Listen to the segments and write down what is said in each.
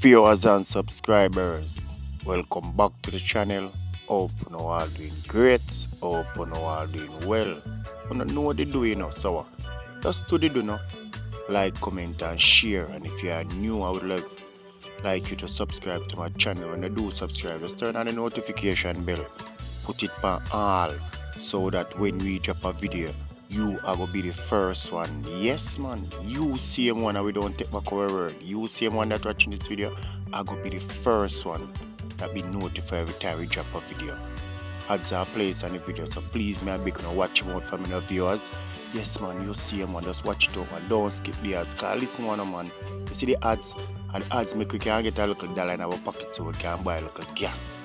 Viewers and subscribers, welcome back to the channel. Hope you all doing great. Hope you all doing well. You know what they do, so just do the do, like, comment and share. And if you are new, I would like you to subscribe to my channel. When you do subscribe, just turn on the notification bell, put it on all, so that when we drop a video, you are going to be the first one. Yes, man. You same one, and we don't take back our word. You same one that watching this video, are going to be the first one that be notified every time we drop a video. Ads are placed on the video, so please, may I beg you watch them out for my viewers. Yes, man. You see them, man. Just watch it out, man. Don't skip the ads. Cause listen, man. You see the ads, and the ads make we can get a little dollar in our pocket, so we can buy a little gas.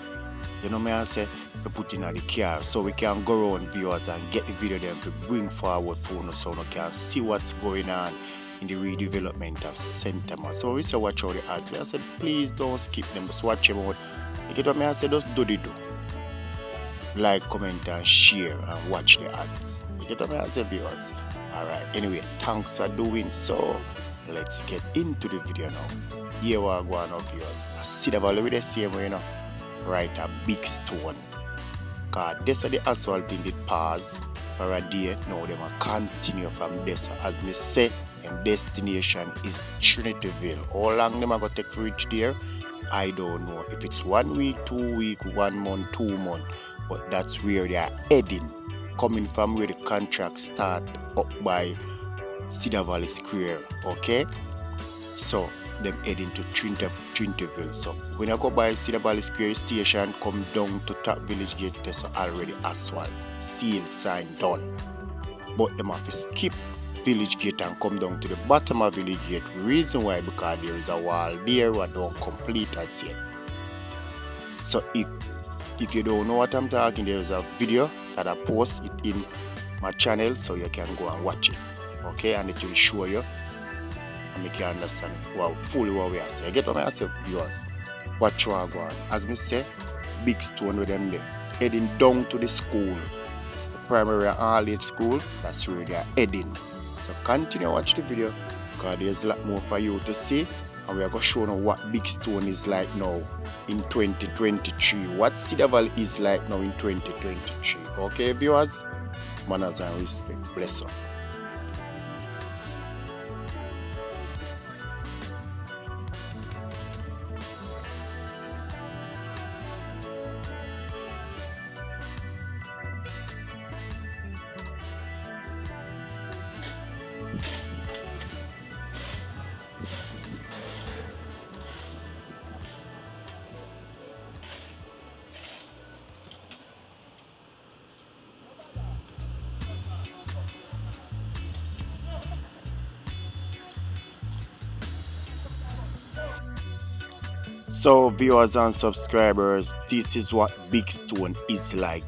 You know me, I say, we put in the car so we can go around viewers and get the video them to bring forward for us so we can see what's going on in the redevelopment of Sentama. So we say watch all the ads. I said, please don't skip them, just watch them out. You get what me, I said, just do the do. Like, comment and share and watch the ads. You get what me, I said, viewers. Alright, anyway, thanks for doing so. Let's get into the video now. Here we are going up, viewers. I see the value with the same way, right, a big stone. Cause this is the asphalt thing did pause for a day. Now they will continue from this. As me say, and destination is Trinityville. How long them are going to take to reach there? I don't know. If it's 1 week, 2 weeks, 1 month, 2 months. But that's where they are heading. Coming from where the contract start up by CEDAR Valley Square. Okay? So them heading to Trinityville. So when I go by CEDAR Valley Square station, come down to top village gate, there's already asphalt. Seal sign done. But them have to skip village gate and come down to the bottom of village gate. Reason why, because there is a wall there what don't complete as yet. So if you don't know what I'm talking, there is a video that I post it in my channel, so you can go and watch it. Okay, and it will show you and make you understand fully what we are saying. I get what I say, viewers. Watch you are going. As me say, big stone with them there. Heading down to the school. The primary and all-age school, that's where they are heading. So continue to watch the video, because there's a lot more for you to see. And we are going to show you what big stone is like now in 2023. What CEDAR Valley is like now in 2023. Okay, viewers? Manners and respect. Bless you. So viewers and subscribers, this is what big stone is like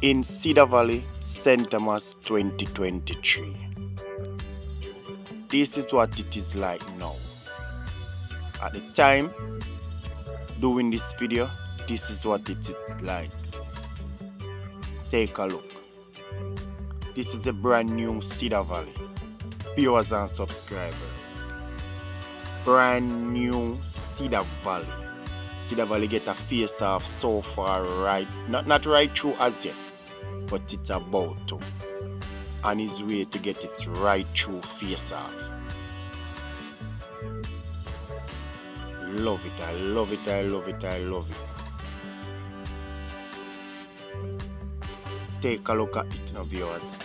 in CEDAR Valley, Sentama 2023. This is what it is like now. At the time doing this video, this is what it is like. Take a look. This is a brand new CEDAR Valley. Viewers and subscribers, brand new CEDAR Valley. CEDAR Valley get a face off so far, right? Not right through as yet, but it's about to. On his way to get it right through face off. Love it, I love it, I love it, I love it. Take a look at it now, viewers.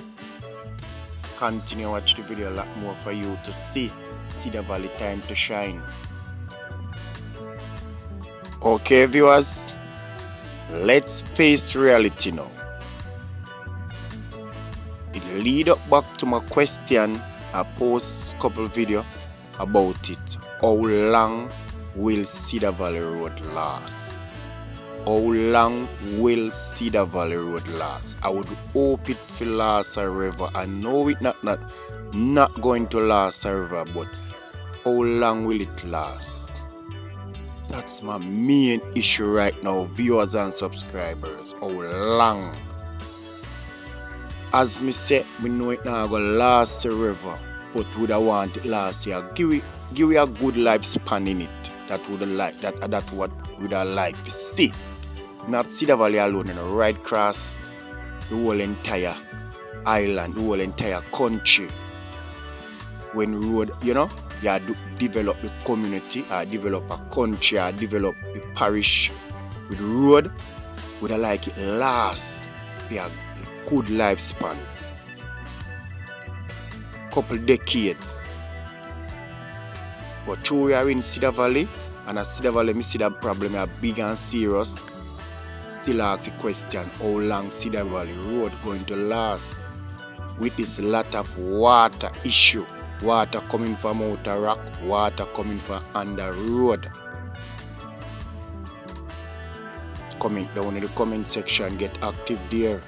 Continue watch the video, a lot more for you to see. CEDAR Valley time to shine. Okay, viewers, let's face reality now. It lead up back to my question. I post a couple video about it. How long will CEDAR Valley Road last? How long will CEDAR Valley Road last? I would hope it will last forever. I know it not going to last forever, but how long will it last? That's my main issue right now, viewers and subscribers. How long? As me say, we know it not gonna last forever, but would I want it last year? Give it a good lifespan in it. that would like that what would I like to see. Not Cedar Valley alone, right across the whole entire island, the whole entire country. When road, you develop the community, or develop a country, or develop the parish with road, would I like it last, be a good lifespan, couple decades. But through we are in Cedar Valley, and at Cedar Valley, me see that problem are big and serious. Still ask the question, how long Cedar Valley road going to last with this lot of water issue? Water coming from outer rock, water coming from under road. Comment down in the comment section, get active there.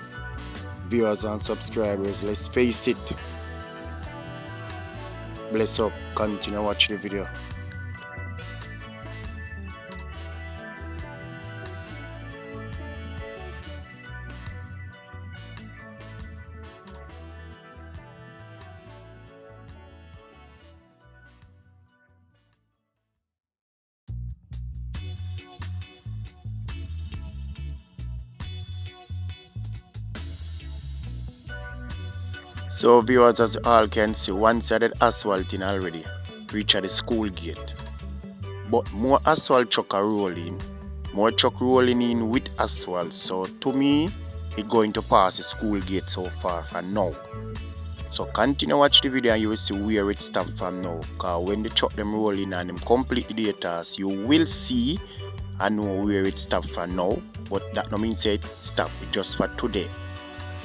Viewers and subscribers, let's face it. Bless up, continue watch the video. So viewers, as you all can see, one side of asphalt in already reach at the school gate. But more asphalt truck are rolling, more truck rolling in with asphalt. So to me, it's going to pass the school gate so far for now. So continue watch the video and you will see where it stops from now. Because when the truck them roll in and them complete the data, you will see and know where it stops from now. But that no means it stop just for today.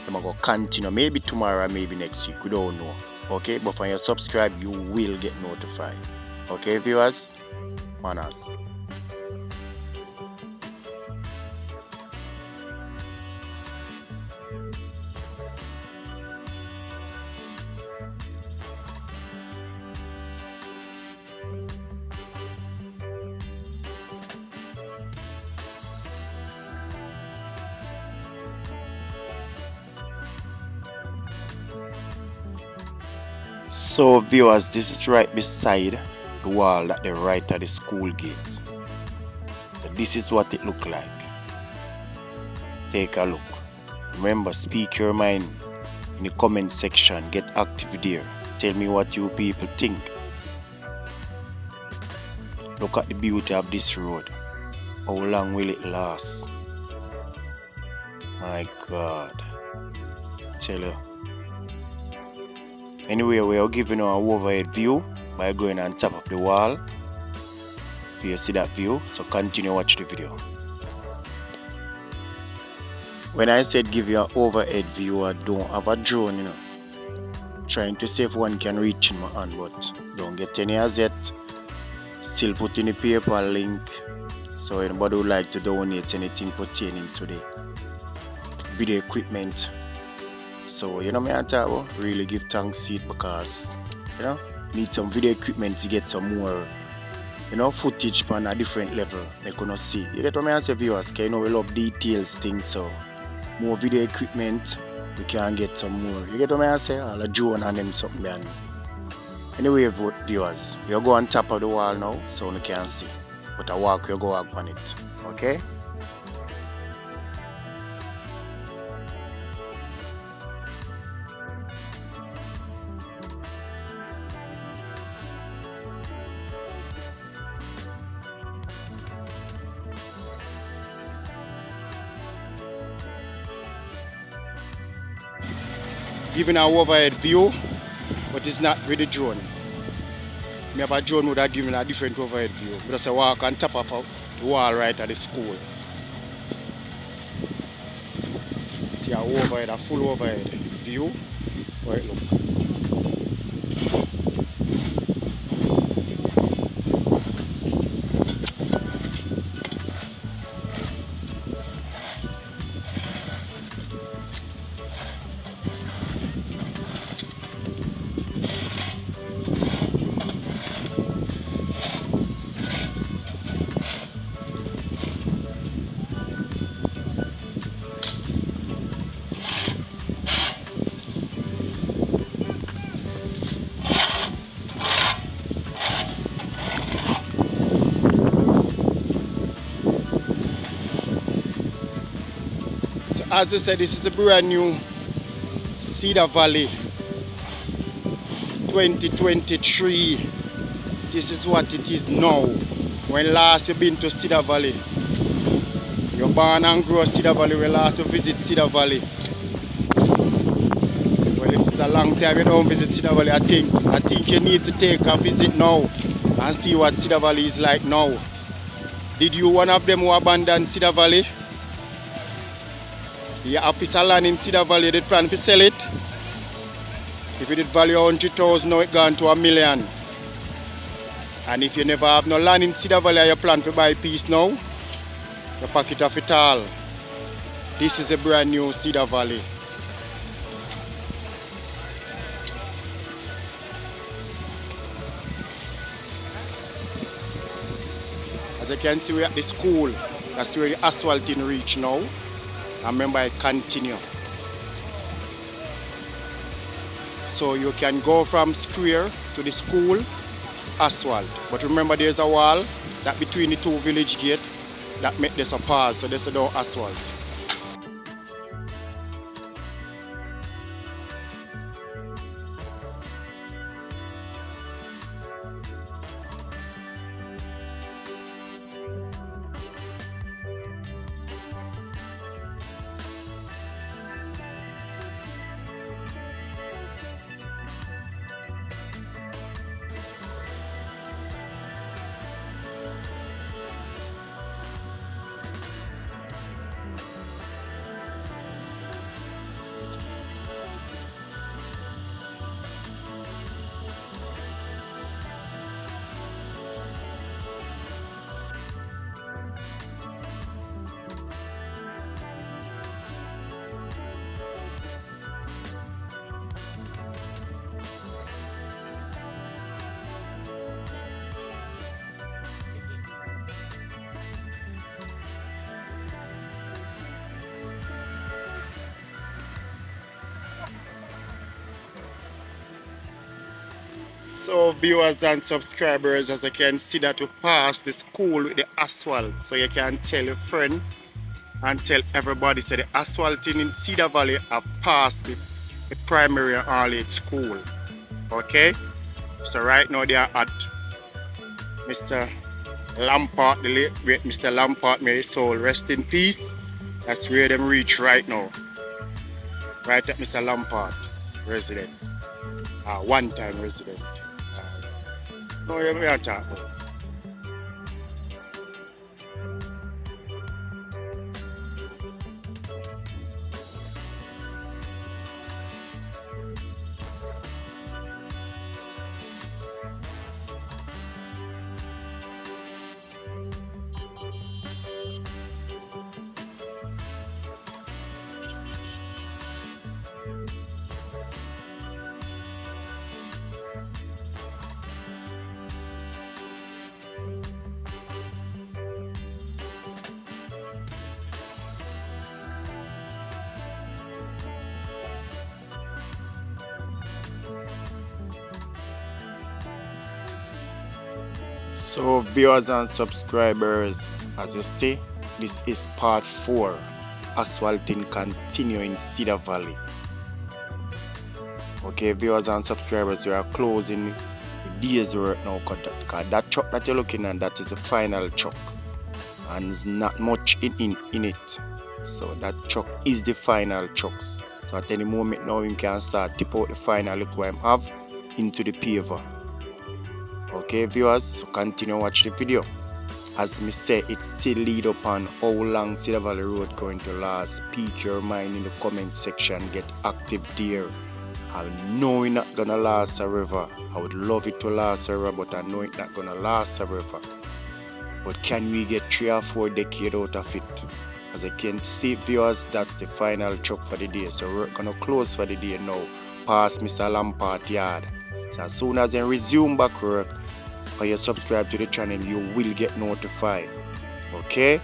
I'm going to continue, maybe tomorrow, maybe next week, we don't know. Okay, but when you subscribe, you will get notified. Okay, viewers, manners. So viewers, this is right beside the wall at the right of the school gate. So this is what it look like. Take a look. Remember, speak your mind in the comment section. Get active there. Tell me what you people think. Look at the beauty of this road. How long will it last? My God. Tell you. Anyway, we are giving you an overhead view by going on top of the wall. So you see that view, so continue watch the video. When I said give you an overhead view, I don't have a drone, Trying to see if one can reach in my hand, but don't get any as yet. Still putting the paper link. So anybody would like to donate anything pertaining to the video equipment. So me I talk about, really give thanks to it because need some video equipment to get some more footage on a different level. They could not see. You get what I say, viewers? Because we love details things, so more video equipment we can get some more. You get what I say? I'll drone and them something then. Anyway, viewers, we'll go on top of the wall now so you can see. But I walk, we'll go up on it. Okay? Giving an overhead view, but it's not with the drone. Me have a drone would have given a different overhead view. Just a walk on top of the wall right at the school. See a overhead, a full overhead view. Right, look. as I said, this is a brand new Cedar Valley 2023. This is what it is now. When last you been to Cedar Valley, you're born and grow Cedar Valley. When last you visit Cedar Valley. Well, if it's a long time you don't visit Cedar Valley, I think you need to take a visit now and see what Cedar Valley is like now. Did you one of them who abandoned Cedar Valley? You have a piece of land in Cedar Valley, you did plan to sell it? If you did value 100,000, now it gone to $1 million. And if you never have no land in Cedar Valley, you plan to buy a piece now, you pack it off it all. This is a brand new Cedar Valley. As you can see, we're at the school. That's where the asphalting reach now. And remember, I continue. So you can go from square to the school, asphalt. But remember, there's a wall that between the two village gates that make this a pause, so there's no asphalt. So viewers and subscribers, as you can see that we pass the school with the asphalt, so you can tell your friend and tell everybody, so the asphalting in Cedar Valley have passed the primary and early age school. Okay, so right now they are at Mr. Lampard, the late great Mr. Lampard, may his soul rest in peace. That's where them reach right now, right at Mr. Lampard resident, one-time resident. No, we are talking about. So viewers and subscribers, as you see, this is part 4. Asphalting continue in Cedar Valley. Okay, viewers and subscribers, we are closing the day's work now, because that truck that you're looking at, that is the final truck, and there's not much in it. So that truck is the final trucks. So at any moment now we can start tip out the final look what I have into the paver. Okay viewers, so continue watch the video. As me say, it still lead up on how long Cedar Valley Road going to last. Speak your mind in the comment section, get active there. I know it's not gonna last forever. I would love it to last forever, but I know it's not gonna last forever. But can we get 3 or 4 decades out of it? As I can see viewers, that's the final truck for the day. So we're gonna close for the day now, past Mr. Lampard yard. So as soon as I resume back work, or you subscribe to the channel, you will get notified. Okay?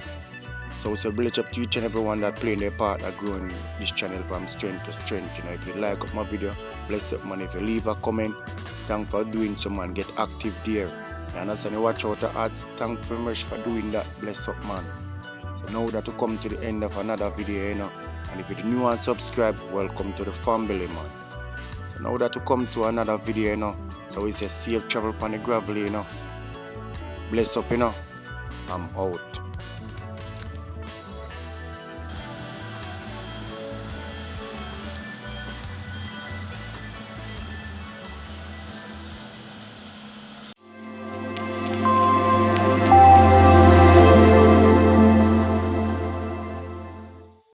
So it's a bless up to each and everyone that playing their part of growing this channel from strength to strength. You know, if you like up my video, bless up man. If you leave a comment, thanks for doing so man. Get active there. You understand? You watch out the ads. Thank you very much for doing that. Bless up man. So now that we come to the end of another video, you know, And if you're new and subscribe, welcome to the family, man. So now that we come to another video, you know. So we say safe travel on the gravel, you know. Bless up, you know. I'm out.